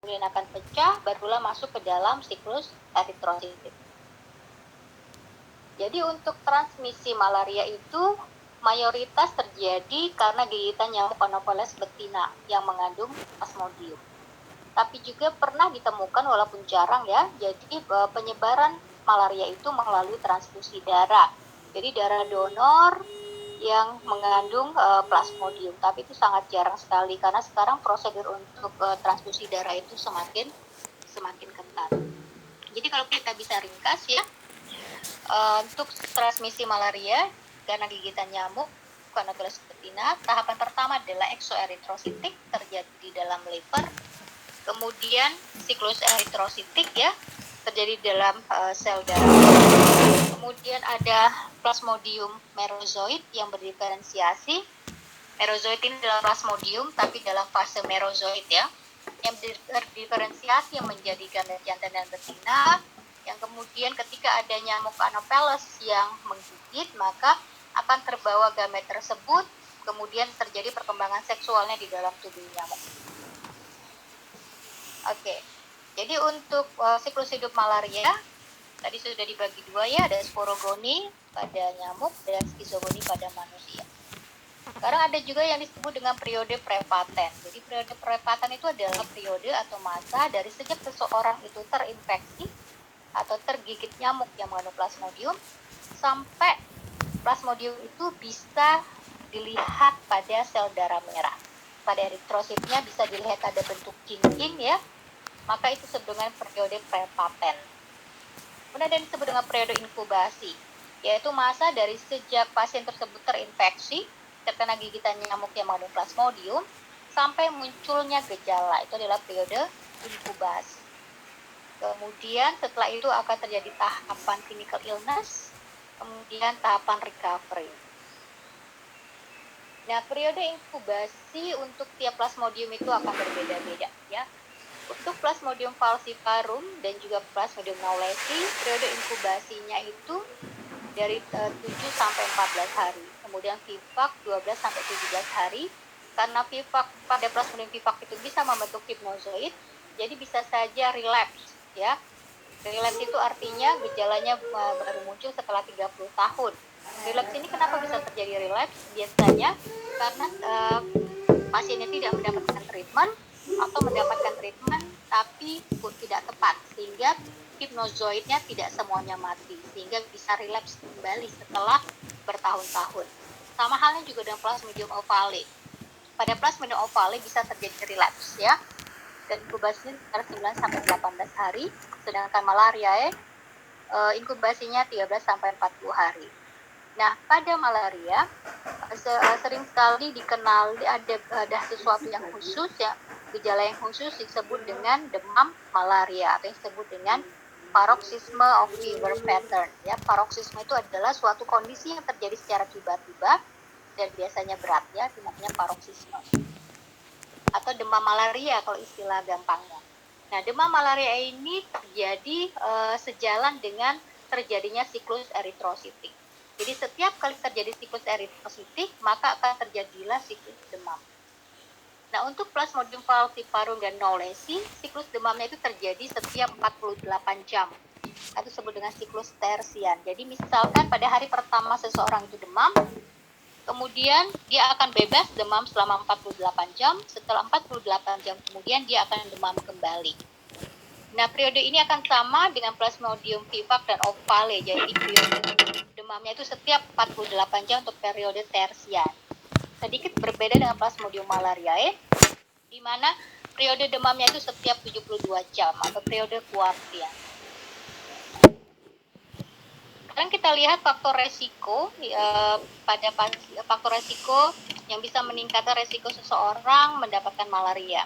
kemudian akan pecah, barulah masuk ke dalam siklus eritrositik. Jadi untuk transmisi malaria itu mayoritas terjadi karena gigitan nyamuk Anopheles betina yang mengandung Plasmodium. Tapi juga pernah ditemukan walaupun jarang ya, jadi penyebaran malaria itu melalui transfusi darah. Jadi darah donor yang mengandung Plasmodium, tapi itu sangat jarang sekali karena sekarang prosedur untuk transfusi darah itu semakin ketat. Jadi kalau kita bisa ringkas ya, untuk transmisi malaria karena gigitan nyamuk Anopheles betina, tahapan pertama adalah eksoeritrositik terjadi di dalam liver. Kemudian siklus eritrositik ya terjadi dalam sel darah. Kemudian ada Plasmodium merozoid yang berdiferensiasi. Merozoid ini adalah Plasmodium tapi dalam fase merozoid ya, yang berdiferensiasi yang menjadi gamet jantan dan betina. Yang kemudian ketika ada nyamuk Anopheles yang menggigit, maka akan terbawa gamet tersebut, kemudian terjadi perkembangan seksualnya di dalam tubuh nyamuk. Oke, jadi untuk siklus hidup malaria tadi sudah dibagi dua ya, ada sporogoni pada nyamuk dan skizogoni pada manusia. Sekarang ada juga yang disebut dengan periode prepaten. Jadi periode prepaten itu adalah periode atau masa dari sejak seseorang itu terinfeksi atau tergigit nyamuk yang mengandung Plasmodium sampai Plasmodium itu bisa dilihat pada sel darah merah. Pada eritrositnya bisa dilihat ada bentuk cincin ya, maka itu disebut dengan periode prepaten. Kemudian ada yang disebut dengan periode inkubasi, yaitu masa dari sejak pasien tersebut terinfeksi, terkena gigitan nyamuk yang mengandung Plasmodium, sampai munculnya gejala. Itu adalah periode inkubasi. Kemudian setelah itu akan terjadi tahapan clinical illness, kemudian tahapan recovery. Nah, periode inkubasi untuk tiap Plasmodium itu akan berbeda-beda ya. Untuk Plasmodium falciparum dan juga Plasmodium knowlesi, periode inkubasinya itu dari 7 sampai 14 hari. Kemudian vivac 12 sampai 17 hari. Karena vivac pada Plasmodium vivac itu bisa membentuk hipnozoid, jadi bisa saja relapse ya. Relapse itu artinya gejalanya baru muncul setelah 30 tahun. Relapse ini kenapa bisa terjadi relapse? Biasanya karena pasiennya tidak mendapatkan treatment atau mendapatkan treatment tapi tidak tepat, sehingga hipnozoidnya tidak semuanya mati, sehingga bisa relapse kembali setelah bertahun-tahun. Sama halnya juga dengan Plasmodium ovale. Pada Plasmodium ovale bisa terjadi relapse ya, dan inkubasinya sekitar 9 sampai 18 hari, sedangkan malaria inkubasinya 13 sampai 40 hari. Nah, pada malaria sering sekali dikenali ada sesuatu yang khusus ya, gejala yang khusus disebut dengan demam malaria atau yang disebut dengan paroxysme of fever pattern ya. Paroxysme itu adalah suatu kondisi yang terjadi secara tiba-tiba dan biasanya berat ya, namanya paroxysme atau demam malaria kalau istilah gampangnya. Nah, demam malaria ini terjadi sejalan dengan terjadinya siklus eritrositik. Jadi setiap kali terjadi siklus eritrositik, maka akan terjadilah siklus demam. Nah, untuk Plasmodium falciparum dan knowlesi, siklus demamnya itu terjadi setiap 48 jam. Itu disebut dengan siklus tersian. Jadi misalkan pada hari pertama seseorang itu demam, kemudian dia akan bebas demam selama 48 jam, setelah 48 jam kemudian dia akan demam kembali. Nah, periode ini akan sama dengan Plasmodium vivac dan ovale, jadi periode demamnya itu setiap 48 jam untuk periode tersian. Sedikit berbeda dengan Plasmodium malariae, di mana periode demamnya itu setiap 72 jam atau periode kuartian. Sekarang kita lihat faktor resiko pada faktor resiko yang bisa meningkatkan resiko seseorang mendapatkan malaria,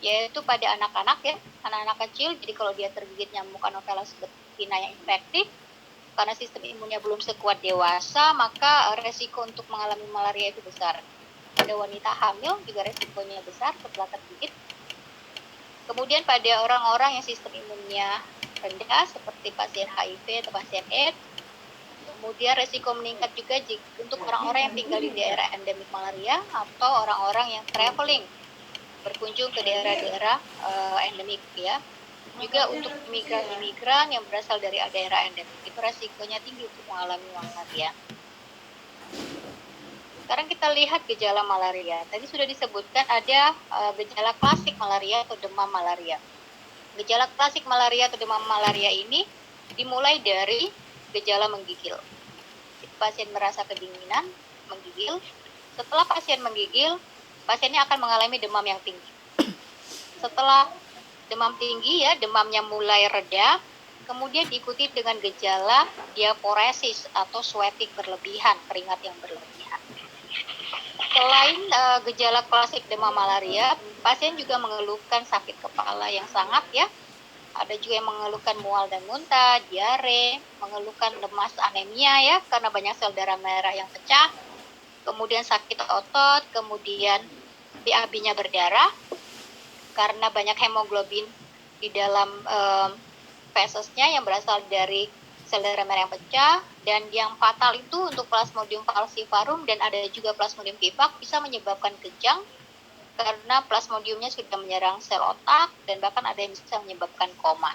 yaitu pada anak-anak ya, anak-anak kecil. Jadi kalau dia tergigit nyamuk Anopheles betina yang infektif, karena sistem imunnya belum sekuat dewasa, maka resiko untuk mengalami malaria itu besar. Pada wanita hamil juga resikonya besar setelah tergigit. Kemudian pada orang-orang yang sistem imunnya rendah seperti pasien HIV atau pasien AIDS, kemudian resiko meningkat juga untuk orang-orang yang tinggal di daerah endemik malaria atau orang-orang yang traveling berkunjung ke daerah-daerah endemik ya. Juga untuk imigran yang berasal dari daerah endemik itu resikonya tinggi untuk mengalami malaria. Sekarang kita lihat gejala malaria. Tadi sudah disebutkan ada gejala klasik malaria atau demam malaria. Gejala klasik malaria atau demam malaria ini dimulai dari gejala menggigil. Pasien merasa kedinginan, menggigil. Setelah pasien menggigil, pasiennya akan mengalami demam yang tinggi. Setelah demam tinggi ya, demamnya mulai reda, kemudian diikuti dengan gejala diaporesis atau sweating berlebihan, keringat yang berlebihan. Selain gejala klasik demam malaria, pasien juga mengeluhkan sakit kepala yang sangat ya. Ada juga yang mengeluhkan mual dan muntah, diare, mengeluhkan lemas anemia ya karena banyak sel darah merah yang pecah, kemudian sakit otot, kemudian BAB-nya berdarah karena banyak hemoglobin di dalam fesesnya yang berasal dari sel darah merah yang pecah, dan yang fatal itu untuk Plasmodium falciparum dan ada juga Plasmodium vivax bisa menyebabkan kejang karena plasmodiumnya sudah menyerang sel otak dan bahkan ada yang bisa menyebabkan koma.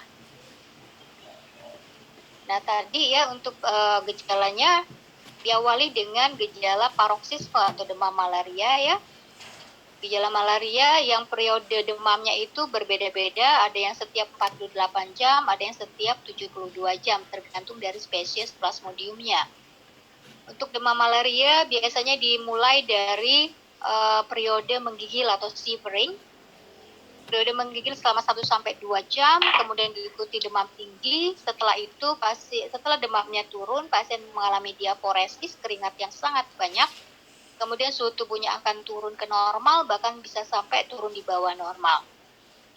Nah tadi ya untuk gejalanya diawali dengan gejala paroksisme atau demam malaria ya. Gejala malaria yang periode demamnya itu berbeda-beda, ada yang setiap 48 jam, ada yang setiap 72 jam, tergantung dari spesies plasmodiumnya. Untuk demam malaria biasanya dimulai dari periode menggigil atau shivering. Periode menggigil selama 1-2 jam, kemudian diikuti demam tinggi. Setelah itu, setelah demamnya turun, pasien mengalami diaporesis, keringat yang sangat banyak. Kemudian suhu tubuhnya akan turun ke normal, bahkan bisa sampai turun di bawah normal.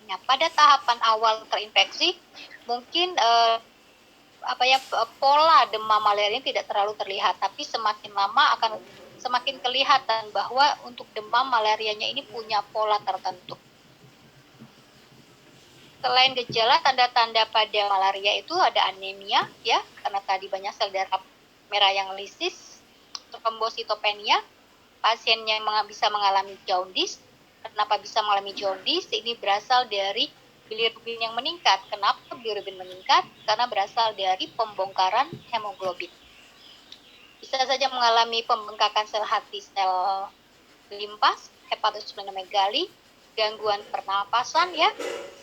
Nah, pada tahapan awal terinfeksi, mungkin pola demam malaria ini tidak terlalu terlihat, tapi semakin lama akan semakin kelihatan bahwa untuk demam malarianya ini punya pola tertentu. Selain gejala, tanda-tanda pada malaria itu ada anemia ya, karena tadi banyak sel darah merah yang lisis, trombositopenia, pasien yang bisa mengalami jaundice. Kenapa bisa mengalami jaundice? Ini berasal dari bilirubin yang meningkat. Kenapa bilirubin meningkat? Karena berasal dari pembongkaran hemoglobin. Bisa saja mengalami pembengkakan sel hati, sel limpas, hepatosplenomegali, gangguan pernapasan ya,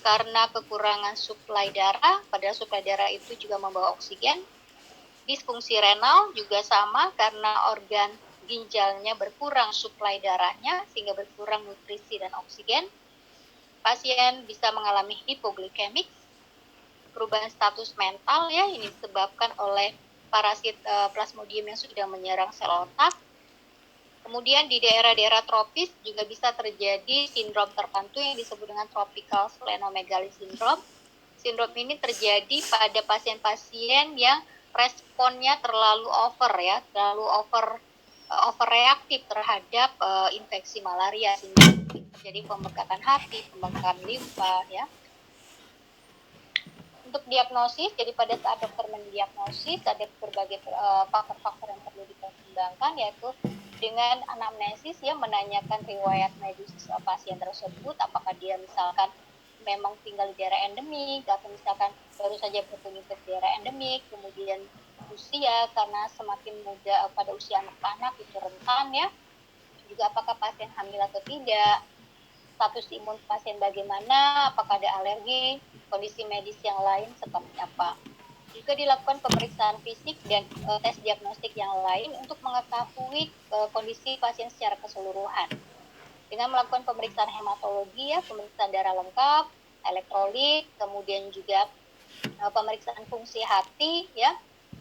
karena kekurangan suplai darah, padahal suplai darah itu juga membawa oksigen. Disfungsi renal juga sama karena organ ginjalnya berkurang suplai darahnya sehingga berkurang nutrisi dan oksigen. Pasien bisa mengalami hipoglikemik, perubahan status mental ya, ini disebabkan oleh parasit plasmodium yang sudah menyerang sel otak. Kemudian di daerah-daerah tropis juga bisa terjadi sindrom tertentu yang disebut dengan tropical splenomegaly syndrome. Sindrom ini terjadi pada pasien-pasien yang responnya terlalu overreaktif terhadap infeksi malaria, sehingga terjadi pembengkakan hati, pembengkakan limfa ya. Untuk diagnosis, jadi pada saat dokter mendiagnosis ada berbagai faktor-faktor yang perlu dipertimbangkan, yaitu dengan anamnesis ya, menanyakan riwayat medis pasien tersebut, apakah dia misalkan memang tinggal di daerah endemik atau misalkan baru saja berkunjung ke daerah endemik, kemudian usia karena semakin muda pada usia anak-anak itu rentan ya, juga apakah pasien hamil atau tidak, status imun pasien bagaimana, apakah ada alergi, kondisi medis yang lain seperti apa. Juga dilakukan pemeriksaan fisik dan tes diagnostik yang lain untuk mengetahui kondisi pasien secara keseluruhan. Dengan melakukan pemeriksaan hematologi ya, pemeriksaan darah lengkap, elektrolit, kemudian juga pemeriksaan fungsi hati ya,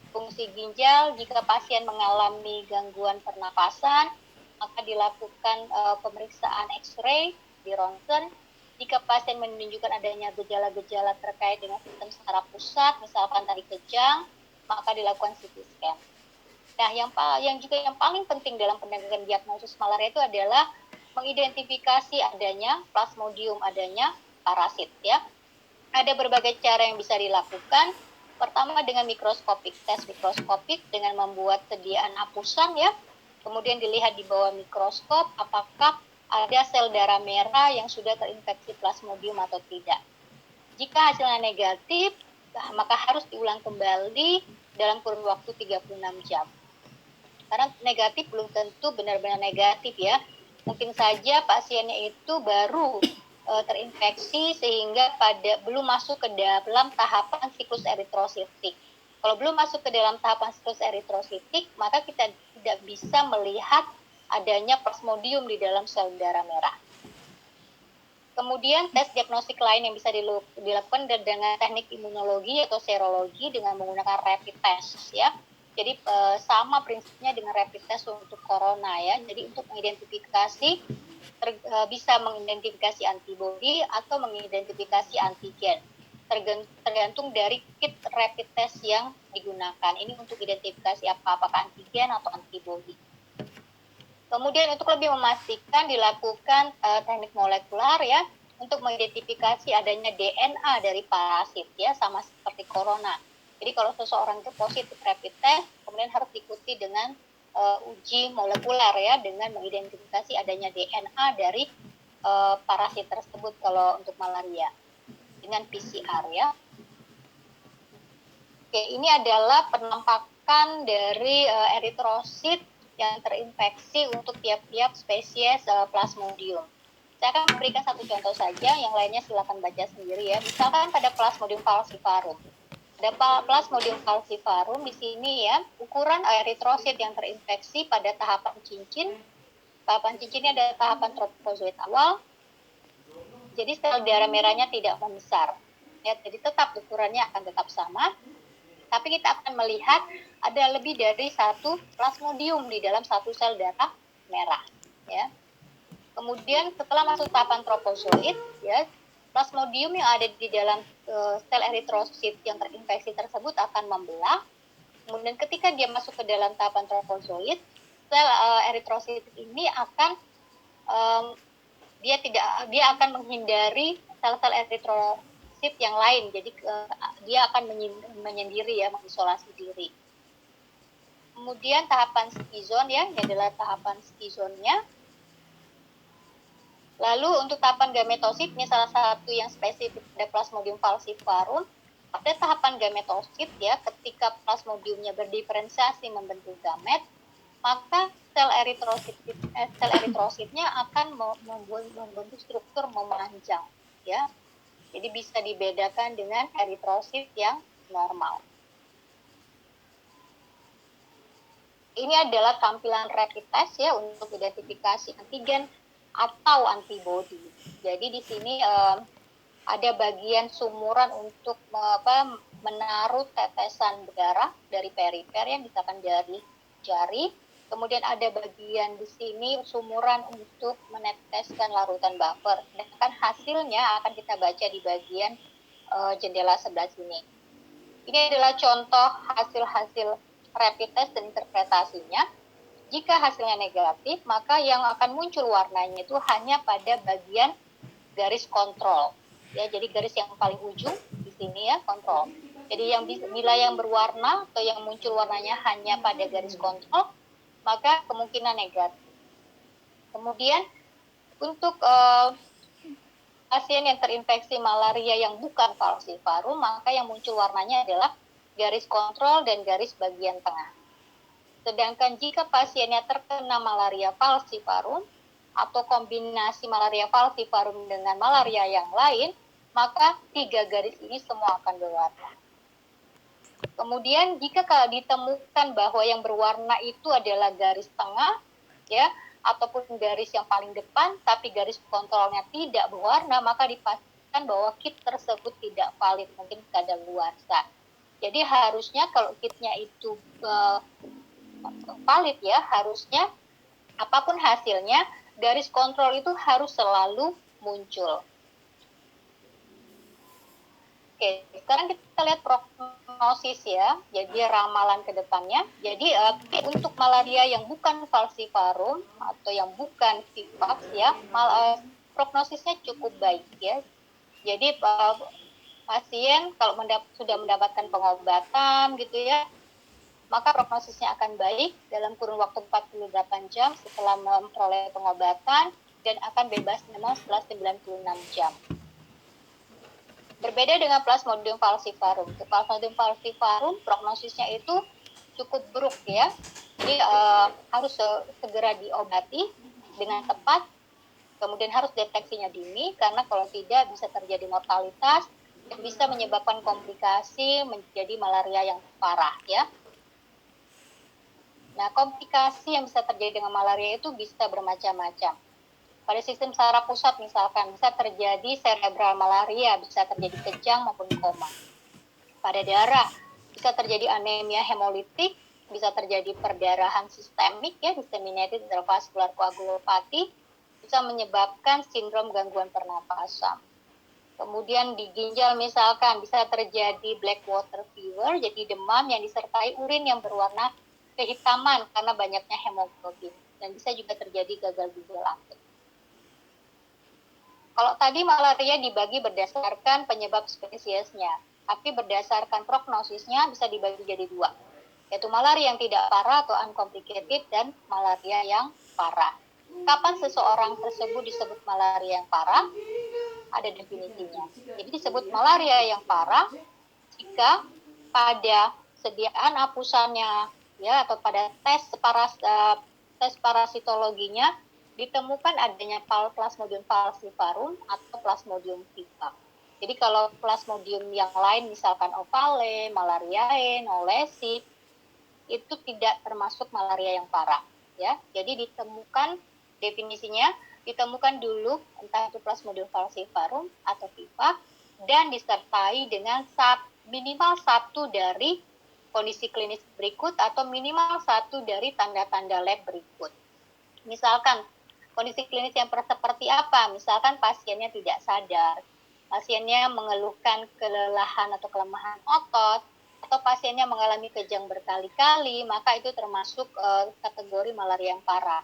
fungsi ginjal. Jika pasien mengalami gangguan pernapasan, maka dilakukan pemeriksaan X-ray, di ronsen. Jika pasien menunjukkan adanya gejala-gejala terkait dengan sistem saraf pusat, misalkan tadi kejang, maka dilakukan CT scan. Nah, yang paling penting dalam penegakan diagnosis malaria itu adalah mengidentifikasi adanya plasmodium, adanya parasit ya. Ada berbagai cara yang bisa dilakukan. Pertama dengan tes mikroskopik dengan membuat sediaan apusan ya. Kemudian dilihat di bawah mikroskop apakah ada sel darah merah yang sudah terinfeksi Plasmodium atau tidak. Jika hasilnya negatif, maka harus diulang kembali dalam kurun waktu 36 jam. Karena negatif belum tentu benar-benar negatif ya. Mungkin saja pasiennya itu baru terinfeksi sehingga belum masuk ke dalam tahapan siklus eritrositik. Kalau belum masuk ke dalam tahapan siklus eritrositik, maka kita tidak bisa melihat adanya plasmodium di dalam sel darah merah. Kemudian tes diagnostik lain yang bisa dilakukan dengan teknik imunologi atau serologi dengan menggunakan rapid test ya. Jadi sama prinsipnya dengan rapid test untuk corona ya. Jadi untuk mengidentifikasi bisa mengidentifikasi antibodi atau mengidentifikasi antigen. Tergantung dari kit rapid test yang digunakan. Ini untuk identifikasi apakah antigen atau antibodi. Kemudian untuk lebih memastikan dilakukan teknik molekular ya untuk mengidentifikasi adanya DNA dari parasit ya sama seperti corona. Jadi kalau seseorang itu positif rapid test, kemudian harus diikuti dengan uji molekuler ya dengan mengidentifikasi adanya DNA dari parasit tersebut kalau untuk malaria dengan PCR ya. Oke, ini adalah penampakan dari eritrosit yang terinfeksi untuk tiap-tiap spesies Plasmodium. Saya akan memberikan satu contoh saja, yang lainnya silakan baca sendiri ya. Misalkan pada Plasmodium falciparum. Ada Plasmodium falciparum di sini ya, ukuran eritrosit yang terinfeksi pada tahapan cincin. Tahapan cincinnya ada tahapan tropozoid awal. Jadi sel darah merahnya tidak membesar. Ya, jadi tetap ukurannya akan tetap sama. Tapi kita akan melihat ada lebih dari satu plasmodium di dalam satu sel darah merah. Ya. Kemudian setelah masuk tahapan tropozoid, ya, plasmodium yang ada di dalam sel eritrosit yang terinfeksi tersebut akan membelah. Kemudian ketika dia masuk ke dalam tahapan tropozoid, sel eritrosit ini akan dia akan menghindari sel-sel eritrosit yang lain, jadi dia akan menyendiri ya, mengisolasi diri. Kemudian tahapan skizon ya, ini adalah tahapan skizonnya. Lalu untuk tahapan gametosit, ini salah satu yang spesifik pada Plasmodium falciparum. Pada tahapan gametosit ya, ketika plasmodiumnya berdiferensiasi membentuk gamet, maka sel eritrositnya akan membentuk struktur memanjang ya. Jadi bisa dibedakan dengan eritrosit yang normal. Ini adalah tampilan rapid test ya untuk identifikasi antigen atau antibodi. Jadi di sini ada bagian sumuran untuk menaruh tetesan darah dari perifer yang misalkan dari jari. Kemudian ada bagian di sini sumuran untuk meneteskan larutan buffer. Sedangkan hasilnya akan kita baca di bagian jendela sebelah sini. Ini adalah contoh hasil-hasil rapid test dan interpretasinya. Jika hasilnya negatif, maka yang akan muncul warnanya itu hanya pada bagian garis kontrol. Ya, jadi garis yang paling ujung di sini ya, kontrol. Jadi bila yang berwarna atau yang muncul warnanya hanya pada garis kontrol, maka kemungkinan negatif. Kemudian untuk pasien yang terinfeksi malaria yang bukan falciparum, maka yang muncul warnanya adalah garis kontrol dan garis bagian tengah. Sedangkan jika pasiennya terkena malaria falciparum atau kombinasi malaria falciparum dengan malaria yang lain, maka 3 garis ini semua akan berwarna. Kemudian jika kalau ditemukan bahwa yang berwarna itu adalah garis tengah, ya, ataupun garis yang paling depan, tapi garis kontrolnya tidak berwarna, maka dipastikan bahwa kit tersebut tidak valid, mungkin kadaluarsa. Jadi harusnya kalau kitnya itu valid ya, harusnya apapun hasilnya, garis kontrol itu harus selalu muncul. Oke, sekarang kita lihat prognosis ya, jadi ramalan ke depannya. Jadi untuk malaria yang bukan falciparum atau yang bukan Vivax ya, prognosisnya cukup baik ya. Jadi pasien kalau sudah mendapatkan pengobatan gitu ya, maka prognosisnya akan baik dalam kurun waktu 48 jam setelah memperoleh pengobatan. dan akan bebas demam setelah 96 jam. Berbeda dengan Plasmodium falciparum. Plasmodium falciparum prognosisnya itu cukup buruk ya. Jadi harus segera diobati dengan tepat. Kemudian harus deteksinya dini karena kalau tidak bisa terjadi mortalitas dan bisa menyebabkan komplikasi menjadi malaria yang parah ya. Nah, komplikasi yang bisa terjadi dengan malaria itu bisa bermacam-macam. Pada sistem saraf pusat misalkan bisa terjadi cerebral malaria, bisa terjadi kejang maupun koma. Pada darah bisa terjadi anemia hemolitik, bisa terjadi perdarahan sistemik ya, disseminated intravascular coagulopathy, bisa menyebabkan sindrom gangguan pernapasan. Kemudian di ginjal misalkan bisa terjadi black water fever, jadi demam yang disertai urin yang berwarna kehitaman karena banyaknya hemoglobin, dan bisa juga terjadi gagal ginjal akut. Kalau tadi malaria dibagi berdasarkan penyebab spesiesnya, tapi berdasarkan prognosisnya bisa dibagi jadi dua, yaitu malaria yang tidak parah atau uncomplicated dan malaria yang parah. Kapan seseorang tersebut disebut malaria yang parah? Ada definisinya. Jadi disebut malaria yang parah jika pada sediaan apusannya ya atau pada tes parasitologinya ditemukan adanya Plasmodium falciparum atau Plasmodium vivax. Jadi kalau Plasmodium yang lain misalkan Ovale, Malariae, Knowlesi itu tidak termasuk malaria yang parah ya. Jadi ditemukan definisinya ditemukan dulu entah itu Plasmodium falciparum atau vivax dan disertai dengan minimal satu dari kondisi klinis berikut atau minimal satu dari tanda-tanda lab berikut. Misalkan kondisi klinis yang seperti apa? Misalkan pasiennya tidak sadar, pasiennya mengeluhkan kelelahan atau kelemahan otot, atau pasiennya mengalami kejang berkali-kali, maka itu termasuk kategori malaria yang parah.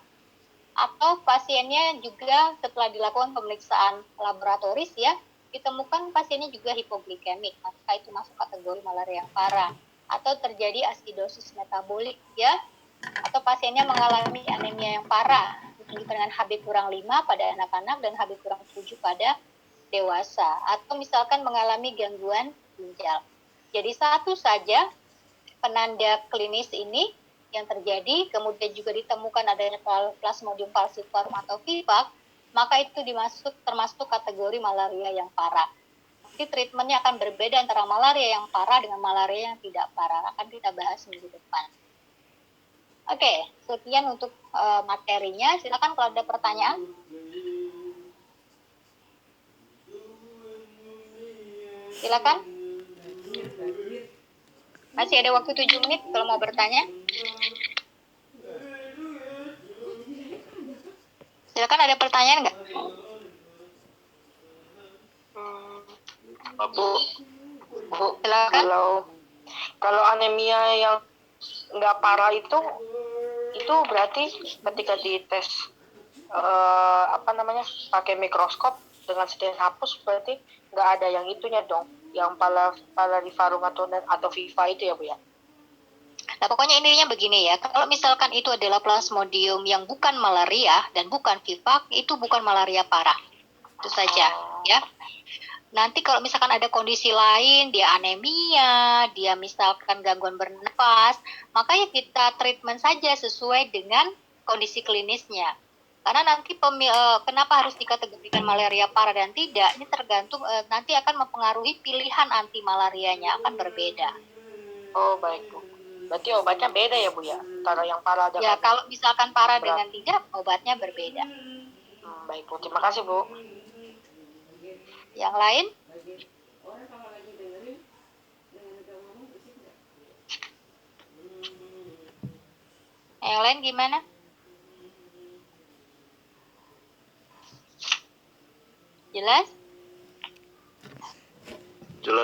Atau pasiennya juga setelah dilakukan pemeriksaan laboratoris ya, ditemukan pasiennya juga hipoglikemik, maka itu masuk kategori malaria yang parah. Atau terjadi asidosis metabolik ya, atau pasiennya mengalami anemia yang parah dengan Hb kurang 5 pada anak-anak dan Hb kurang 7 pada dewasa, atau misalkan mengalami gangguan ginjal. Jadi satu saja penanda klinis ini yang terjadi, kemudian juga ditemukan adanya Plasmodium falciparum atau vivax, maka itu termasuk kategori malaria yang parah. Jadi treatmentnya akan berbeda antara malaria yang parah dengan malaria yang tidak parah. Akan kita bahas minggu depan. Oke, sekian untuk materinya. Silakan kalau ada pertanyaan. Silakan. Masih ada waktu 7 menit kalau mau bertanya. Silakan, ada pertanyaan nggak? Bu, Silakan. Kalau anemia yang nggak parah itu berarti ketika dites pakai mikroskop dengan stent hapus berarti nggak ada yang itunya dong, yang falciparum atau viva itu ya Bu ya? Nah pokoknya intinya begini ya, kalau misalkan itu adalah Plasmodium yang bukan malaria dan bukan vivax, itu bukan malaria parah, itu saja ya. Nanti kalau misalkan ada kondisi lain, dia anemia, dia misalkan gangguan bernafas, maka ya kita treatment saja sesuai dengan kondisi klinisnya. Karena nanti kenapa harus dikategorikan malaria parah dan tidak, ini tergantung nanti akan mempengaruhi pilihan anti malarianya akan berbeda. Oh baik Bu. Berarti obatnya beda ya Bu ya? Antara yang parah dan ya kalau misalkan parah dengan tidak, obatnya berbeda. Baik Bu, terima kasih Bu. Yang lain? Yang lain gimana? Jelas? Jelas.